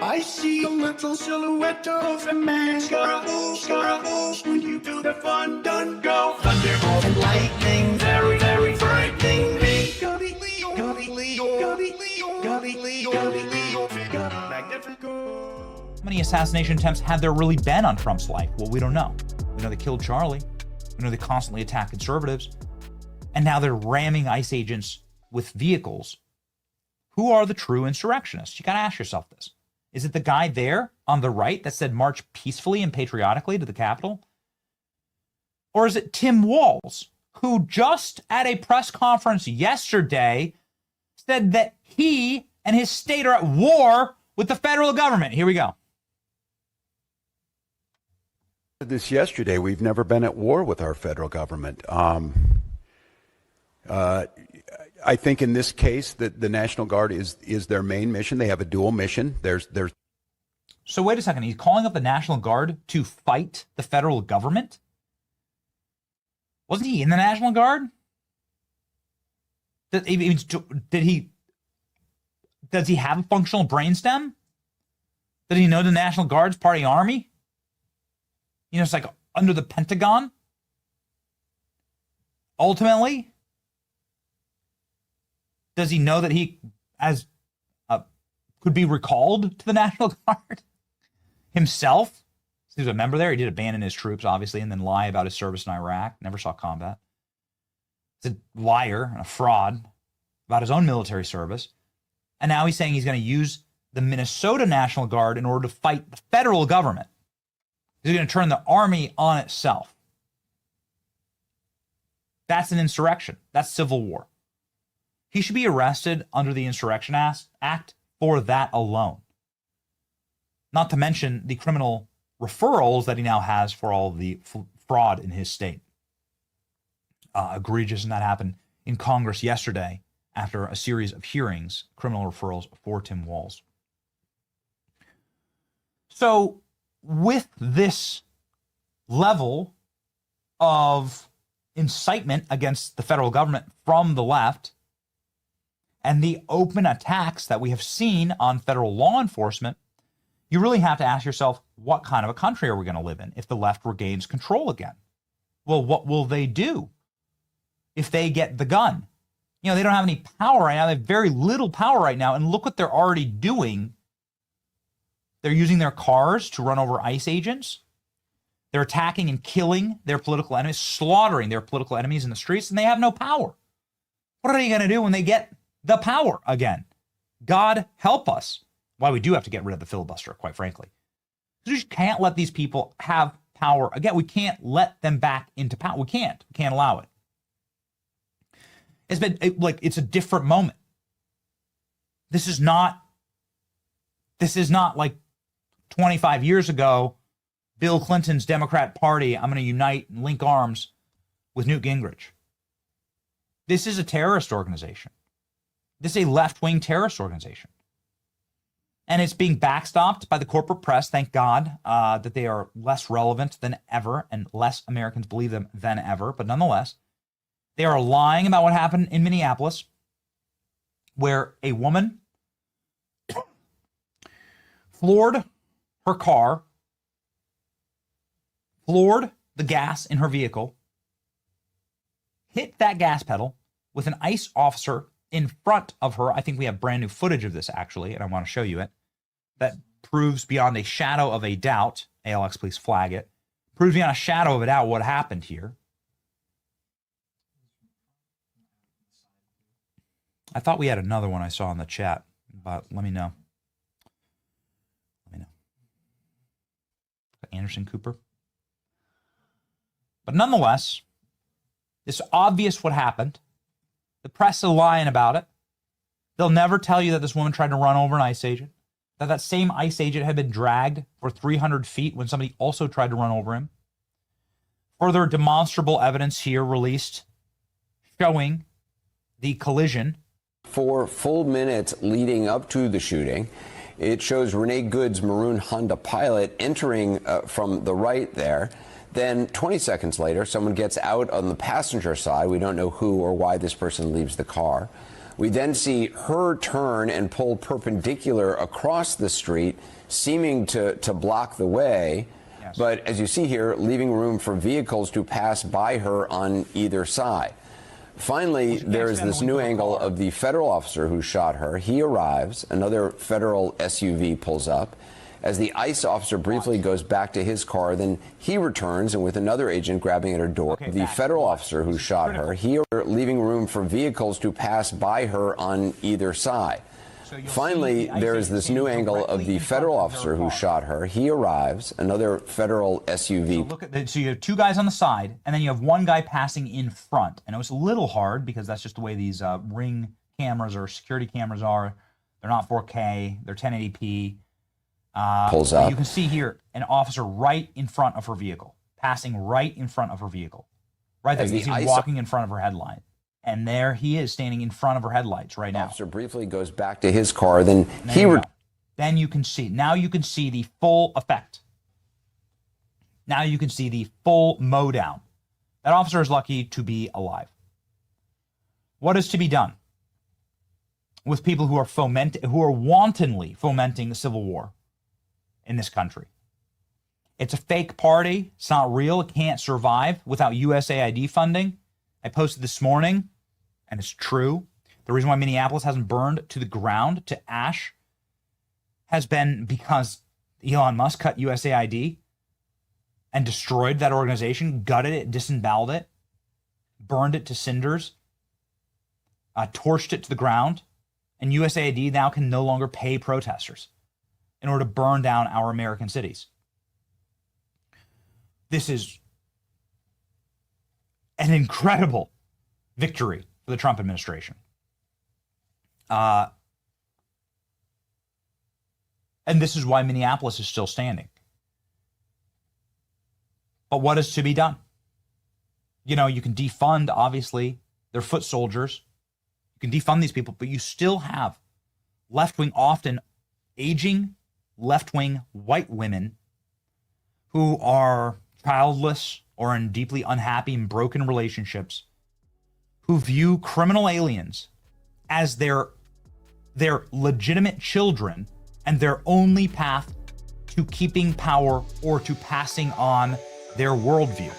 I see a little silhouette of a man. Scaramouche, when you do the fun, done go. Thunderbolt and lightning, very, very frightening me. Galileo, Galileo, Galileo, Galileo, Galileo, Magnifico. How many assassination attempts have there really been on Trump's life? Well, we don't know. We know they killed Charlie. We know they constantly attack conservatives. And now they're ramming ICE agents with vehicles. Who are the true insurrectionists? You got to ask yourself this. Is it the guy there on the right that said march peacefully and patriotically to the Capitol? Or is it Tim Walz, who just at a press conference yesterday said that he and his state are at war with the federal government? Here we go. This yesterday, we've never been at war with our federal government. I think in this case that the National Guard is their main mission. They have a dual mission. So wait a second. He's calling up the National Guard to fight the federal government? Wasn't he in the National Guard? Does he have a functional brainstem? Does he know the National Guard's part of the Army? You know, it's like under the Pentagon. Ultimately, does he know that he could be recalled to the National Guard himself? He was a member there. He did abandon his troops, obviously, and then lie about his service in Iraq. Never saw combat. He's a liar and a fraud about his own military service. And now he's saying he's going to use the Minnesota National Guard in order to fight the federal government. He's going to turn the Army on itself. That's an insurrection. That's civil war. He should be arrested under the Insurrection Act for that alone. Not to mention the criminal referrals that he now has for all of the fraud in his state. Egregious, and that happened in Congress yesterday after a series of hearings, criminal referrals for Tim Walz. So with this level of incitement against the federal government from the left, and the open attacks that we have seen on federal law enforcement, you really have to ask yourself, what kind of a country are we going to live in if the left regains control again? Well, what will they do if they get the gun? You know, they don't have any power right now. They have very little power right now. And look what they're already doing. They're using their cars to run over ICE agents. They're attacking and killing their political enemies, slaughtering their political enemies in the streets, and they have no power. What are they going to do when they get the power again? God help us. Why we do have to get rid of the filibuster, quite frankly. We just can't let these people have power again. We can't let them back into power. We can't allow it. It's been it's a different moment. This is not like 25 years ago, Bill Clinton's Democrat Party, I'm going to unite and link arms with Newt Gingrich. This is a terrorist organization. This is a left-wing terrorist organization. And it's being backstopped by the corporate press, thank God, that they are less relevant than ever and less Americans believe them than ever. But nonetheless, they are lying about what happened in Minneapolis, where a woman floored her car, floored the gas in her vehicle, hit that gas pedal with an ICE officer in front of her. I think we have brand new footage of this, actually, and I want to show you it. That proves beyond a shadow of a doubt, ALX, please flag it, proves beyond a shadow of a doubt what happened here. I thought we had another one I saw in the chat, but let me know. Anderson Cooper. But nonetheless, it's obvious what happened. The press is lying about it. They'll never tell you that this woman tried to run over an ICE agent, that same ICE agent had been dragged for 300 feet when somebody also tried to run over him. Further demonstrable evidence here released showing the collision. 4 full minutes leading up to the shooting. It shows Renee Good's maroon Honda Pilot entering from the right there. Then 20 seconds later, someone gets out on the passenger side. We don't know who or why this person leaves the car. We then see her turn and pull perpendicular across the street, seeming to block the way. Yes. But as you see here, leaving room for vehicles to pass by her on either side. Finally, there is this new angle of the federal officer who shot her. He arrives. Another federal SUV pulls up. As the ICE officer briefly goes back to his car, then he returns, and with another agent grabbing at her door. The federal officer who shot her, he leaving room for vehicles to pass by her on either side. Finally, there is this new angle of the federal officer who shot her. He arrives. Another federal SUV. So look at so you have two guys on the side, and then you have one guy passing in front. And it was a little hard because that's just the way these Ring cameras or security cameras are. They're not 4K. They're 1080p. Pulls up. You can see here an officer right in front of her vehicle, passing right in front of her vehicle. Right there, he's walking in front of her headlight. And there he is standing in front of her headlights right now. Officer briefly goes back to his car, then then you can see. Now you can see the full effect. Now you can see the full mow down. That officer is lucky to be alive. What is to be done with people who are wantonly fomenting the civil war in this country? It's a fake party. It's not real. It can't survive without USAID funding. I posted this morning, and it's true. The reason why Minneapolis hasn't burned to the ground, to ash, has been because Elon Musk cut USAID and destroyed that organization, gutted it, disemboweled it, burned it to cinders, torched it to the ground, and USAID now can no longer pay protesters in order to burn down our American cities. This is an incredible victory for the Trump administration. And this is why Minneapolis is still standing. But what is to be done? You know, you can defund, obviously, they're foot soldiers. You can defund these people, but you still have left-wing, often aging left-wing white women who are childless or in deeply unhappy and broken relationships, who view criminal aliens as their legitimate children and their only path to keeping power or to passing on their worldview.